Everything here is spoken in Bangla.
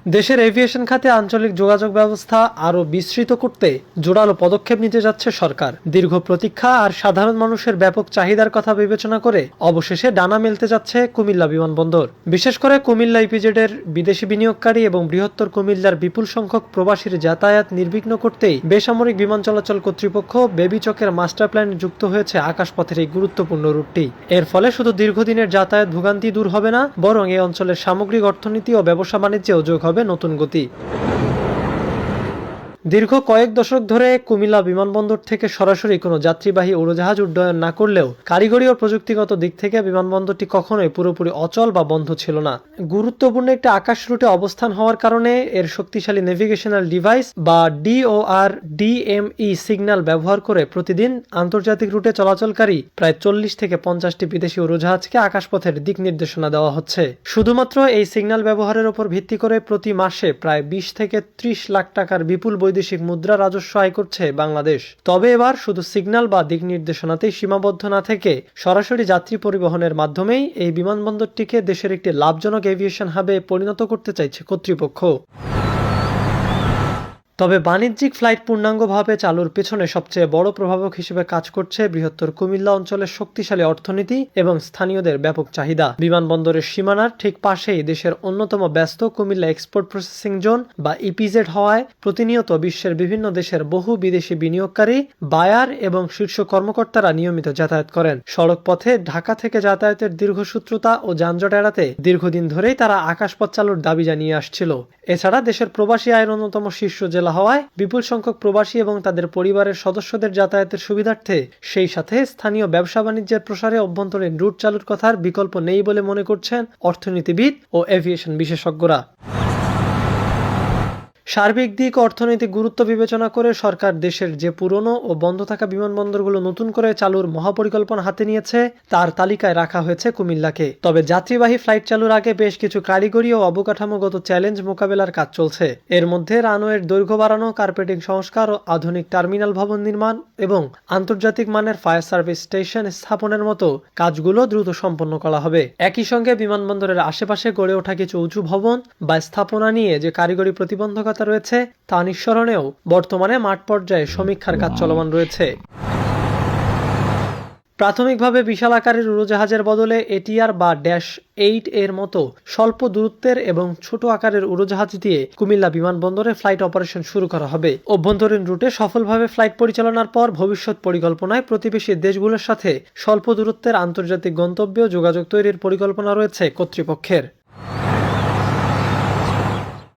দেশের এভিয়েশন খাতে আঞ্চলিক যোগাযোগ ব্যবস্থা আরও বিস্তৃত করতে জোরালো পদক্ষেপ নিতে যাচ্ছে সরকার। দীর্ঘ প্রতীক্ষা আর সাধারণ মানুষের ব্যাপক চাহিদার কথা বিবেচনা করে অবশেষে ডানা মেলতে যাচ্ছে কুমিল্লা বিমানবন্দর। বিশেষ করে কুমিল্লা ইপিজেডের বিদেশি বিনিয়োগকারী এবং বৃহত্তর কুমিল্লার বিপুল সংখ্যক প্রবাসীর যাতায়াত নির্বিঘ্ন করতেই বেসামরিক বিমান চলাচল কর্তৃপক্ষ বেবি চকের মাস্টার প্ল্যানে যুক্ত হয়েছে আকাশপথের এই গুরুত্বপূর্ণ রুটটি। এর ফলে শুধু দীর্ঘদিনের যাতায়াত ভোগান্তি দূর হবে না, বরং এই অঞ্চলের সামগ্রিক অর্থনীতি ও ব্যবসা বাণিজ্যেও যোগ হবে নতুন গতি। দীর্ঘ কয়েক দশক ধরে কুমিল্লা বিমানবন্দর থেকে সরাসরি কোনো যাত্রীবাহী উড়োজাহাজ উড্ডয়ন না করলেও কারিগরি ও প্রযুক্তিগত দিক থেকে বিমানবন্দরটি কখনোই পুরোপুরি অচল বা বন্ধ ছিল না। গুরুত্বপূর্ণ একটি আকাশ রুটে অবস্থান হওয়ার কারণে এর শক্তিশালী নেভিগেশনাল ডিভাইস বা ডিওআর ডিএমই সিগন্যাল ব্যবহার করে প্রতিদিন আন্তর্জাতিক রুটে চলাচলকারী প্রায় 40 থেকে 50টি বিদেশি উড়োজাহাজকে আকাশপথের দিক নির্দেশনা দেওয়া হচ্ছে। শুধুমাত্র এই সিগন্যাল ব্যবহারের উপর ভিত্তি করে প্রতি মাসে প্রায় 20 থেকে 30 লাখ টাকার বিপুল বৈদেশিক মুদ্রা রাজস্ব আয় করছে বাংলাদেশ। তবে এবার শুধু সিগন্যাল বা দিক নির্দেশনাতেই সীমাবদ্ধ না থেকে সরাসরি যাত্রী পরিবহনের মাধ্যমেই এই বিমানবন্দরটিকে দেশের একটি লাভজনক এভিয়েশন হাবে পরিণত করতে চাইছে কর্তৃপক্ষ। তবে বাণিজ্যিক ফ্লাইট পূর্ণাঙ্গভাবে চালুর পেছনে সবচেয়ে বড় প্রভাবক হিসেবে কাজ করছে বৃহত্তর কুমিল্লা অঞ্চলের শক্তিশালী অর্থনীতি এবং স্থানীয়দের ব্যাপক চাহিদা। বিমানবন্দরের সীমানার ঠিক পাশেই দেশের অন্যতম ব্যস্ত কুমিল্লা এক্সপোর্ট প্রসেসিং জোন বা ইপিজেড হওয়ায় প্রতিনিয়ত বিশ্বের বিভিন্ন দেশের বহু বিদেশি বিনিয়োগকারী, বায়ার এবং শীর্ষ কর্মকর্তারা নিয়মিত যাতায়াত করেন। সড়ক পথে ঢাকা থেকে যাতায়াতের দীর্ঘসূত্রতা ও যানজট এড়াতে দীর্ঘদিন ধরেই তারা আকাশপথ চালুর দাবি জানিয়ে আসছিল। এছাড়া দেশের প্রবাসী আয়ের অন্যতম শীর্ষ জেলা হওয়ায় বিপুল সংখ্যক প্রবাসী এবং তাদের পরিবারের সদস্যদের যাতায়াতের সুবিধার্থে সেই সাথে স্থানীয় ব্যবসা বাণিজ্যের প্রসারে অভ্যন্তরীণ রুট চালুর কথার বিকল্প নেই বলে মনে করছেন অর্থনীতিবিদ ও এভিয়েশন বিশেষজ্ঞরা। সার্বিক দিক অর্থনৈতিক গুরুত্ব বিবেচনা করে সরকার দেশের যে পুরনো ও বন্ধ থাকা বিমানবন্দরগুলো নতুন করে চালুর মহাপরিকল্পনা হাতে নিয়েছে তার তালিকায় রাখা হয়েছে কুমিল্লাকে। তবে যাত্রীবাহী ফ্লাইট চালুর আগে বেশ কিছু কারিগরি ও অবকাঠামোগত চ্যালেঞ্জ মোকাবেলার কাজ চলছে। এর মধ্যে রানওয়ের দৈর্ঘ্য বাড়ানো, কার্পেটিং সংস্কার ও আধুনিক টার্মিনাল ভবন নির্মাণ এবং আন্তর্জাতিক মানের ফায়ার সার্ভিস স্টেশন স্থাপনের মতো কাজগুলো দ্রুত সম্পন্ন করা হবে। একই সঙ্গে বিমানবন্দরের আশেপাশে গড়ে ওঠা কিছু উঁচু ভবন বা স্থাপনা নিয়ে যে কারিগরি প্রতিবন্ধকতা রয়েছে তা নিঃসরণেও বর্তমানে মাঠ পর্যায়ে সমীক্ষার কাজ চলমান রয়েছে। প্রাথমিকভাবে বিশাল আকারের উড়োজাহাজের বদলে এটিআর বা -8 এর মতো স্বল্প দূরত্বের এবং ছোট আকারের উড়োজাহাজ দিয়ে কুমিল্লা বিমানবন্দরে ফ্লাইট অপারেশন শুরু করা হবে। অভ্যন্তরীণ রুটে সফলভাবে ফ্লাইট পরিচালনার পর ভবিষ্যৎ পরিকল্পনায় প্রতিবেশী দেশগুলোর সাথে স্বল্প দূরত্বের আন্তর্জাতিক গন্তব্যে যোগাযোগ তৈরির পরিকল্পনা রয়েছে কর্তৃপক্ষের।